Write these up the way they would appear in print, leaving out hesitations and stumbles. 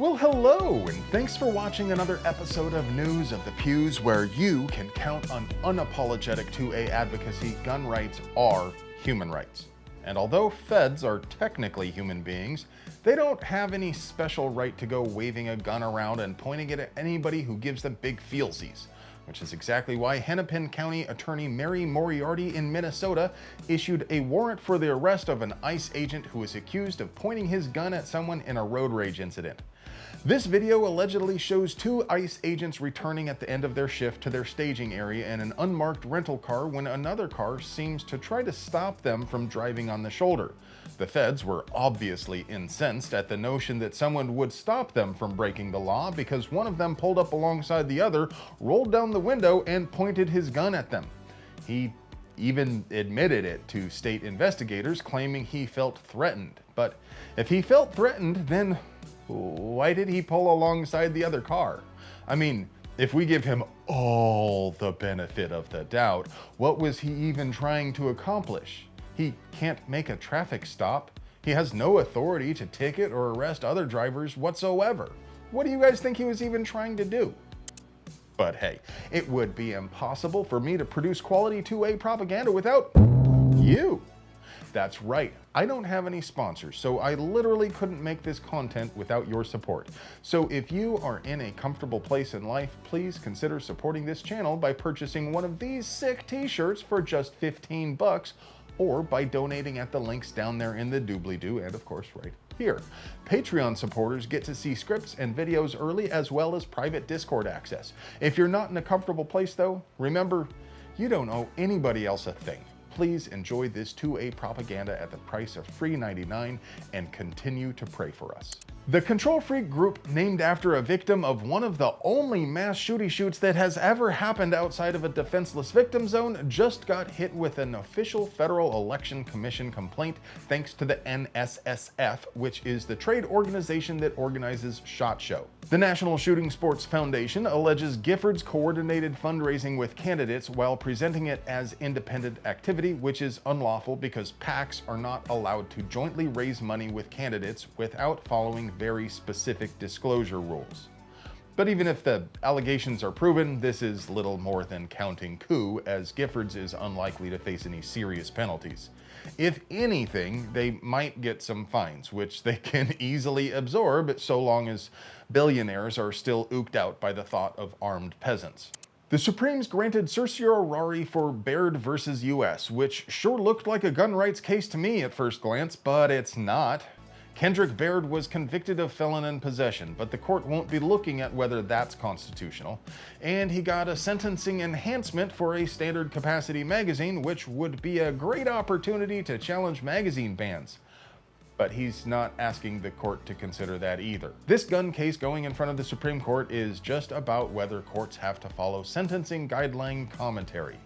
Well, hello, and thanks for watching another episode of News of the Pews, where you can count on unapologetic 2A advocacy. Gun rights are human rights. And although feds are technically human beings, they don't have any special right to go waving a gun around and pointing it at anybody who gives them big feelsies. Which is exactly why Hennepin County Attorney Mary Moriarty in Minnesota issued a warrant for the arrest of an ICE agent who was accused of pointing his gun at someone in a road rage incident. This video allegedly shows two ICE agents returning at the end of their shift to their staging area in an unmarked rental car when another car seems to try to stop them from driving on the shoulder. The feds were obviously incensed at the notion that someone would stop them from breaking the law because one of them pulled up alongside the other, rolled down the window, and pointed his gun at them. He even admitted it to state investigators, claiming he felt threatened. But if he felt threatened, then why did he pull alongside the other car? I mean, if we give him all the benefit of the doubt, what was he even trying to accomplish? He can't make a traffic stop. He has no authority to ticket or arrest other drivers whatsoever. What do you guys think he was even trying to do? But hey, it would be impossible for me to produce quality 2A propaganda without you. That's right, I don't have any sponsors, so I literally couldn't make this content without your support. So if you are in a comfortable place in life, please consider supporting this channel by purchasing one of these sick t-shirts for just 15 bucks, or by donating at the links down there in the doobly-doo, and of course right here. Patreon supporters get to see scripts and videos early, as well as private Discord access. If you're not in a comfortable place though, remember, you don't owe anybody else a thing. Please enjoy this 2A propaganda at the price of free $99 and continue to pray for us. The Control Freak group, named after a victim of one of the only mass shooty-shoots that has ever happened outside of a defenseless victim zone, just got hit with an official Federal Election Commission complaint thanks to the NSSF, which is the trade organization that organizes SHOT Show. The National Shooting Sports Foundation alleges Giffords coordinated fundraising with candidates while presenting it as independent activity, which is unlawful because PACs are not allowed to jointly raise money with candidates without following very specific disclosure rules. But even if the allegations are proven, this is little more than counting coup, as Giffords is unlikely to face any serious penalties. If anything, they might get some fines, which they can easily absorb so long as billionaires are still ooked out by the thought of armed peasants. The Supremes granted certiorari for Baird versus US, which sure looked like a gun rights case to me at first glance, but it's not. Kendrick Baird was convicted of felon in possession, but the court won't be looking at whether that's constitutional. And he got a sentencing enhancement for a standard capacity magazine, which would be a great opportunity to challenge magazine bans. But he's not asking the court to consider that either. This gun case going in front of the Supreme Court is just about whether courts have to follow sentencing guideline commentary.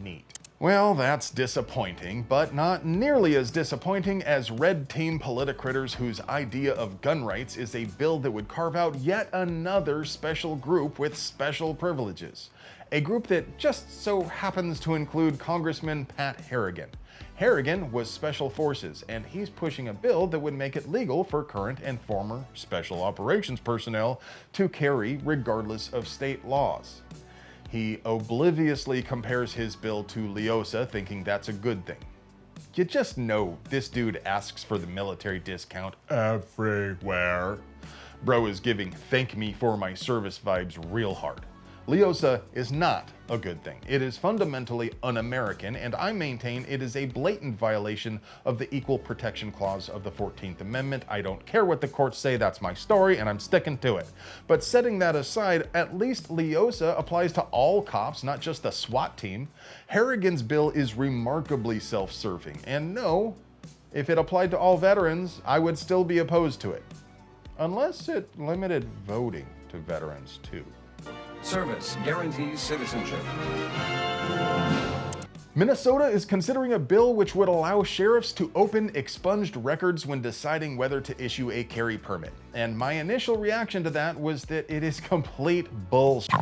Neat. Well, that's disappointing, but not nearly as disappointing as red team politicrators whose idea of gun rights is a bill that would carve out yet another special group with special privileges. A group that just so happens to include Congressman Pat Harrigan. Harrigan was Special Forces, and he's pushing a bill that would make it legal for current and former Special Operations personnel to carry regardless of state laws. He obliviously compares his bill to Leosa, thinking that's a good thing. You just know this dude asks for the military discount everywhere. Bro is giving thank me for my service vibes real hard. Leosa is not a good thing. It is fundamentally un-American, and I maintain it is a blatant violation of the Equal Protection Clause of the 14th Amendment. I don't care what the courts say, that's my story, and I'm sticking to it. But setting that aside, at least Leosa applies to all cops, not just the SWAT team. Harrigan's bill is remarkably self-serving, and no, if it applied to all veterans, I would still be opposed to it. Unless it limited voting to veterans too. Service guarantees citizenship. Minnesota is considering a bill which would allow sheriffs to open expunged records when deciding whether to issue a carry permit. And my initial reaction to that was that it is complete bullshit.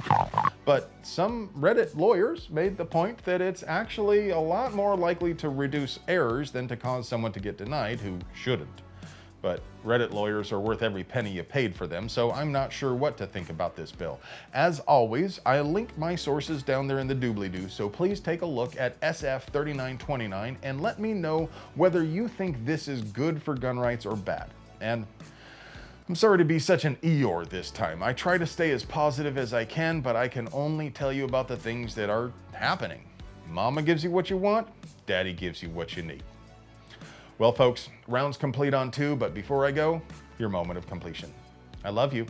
But some Reddit lawyers made the point that it's actually a lot more likely to reduce errors than to cause someone to get denied who shouldn't. But Reddit lawyers are worth every penny you paid for them, so I'm not sure what to think about this bill. As always, I link my sources down there in the doobly-doo, so please take a look at SF 3929 and let me know whether you think this is good for gun rights or bad. And I'm sorry to be such an Eeyore this time. I try to stay as positive as I can, but I can only tell you about the things that are happening. Mama gives you what you want, Daddy gives you what you need. Well, folks, round's complete on 2, but before I go, your moment of completion. I love you.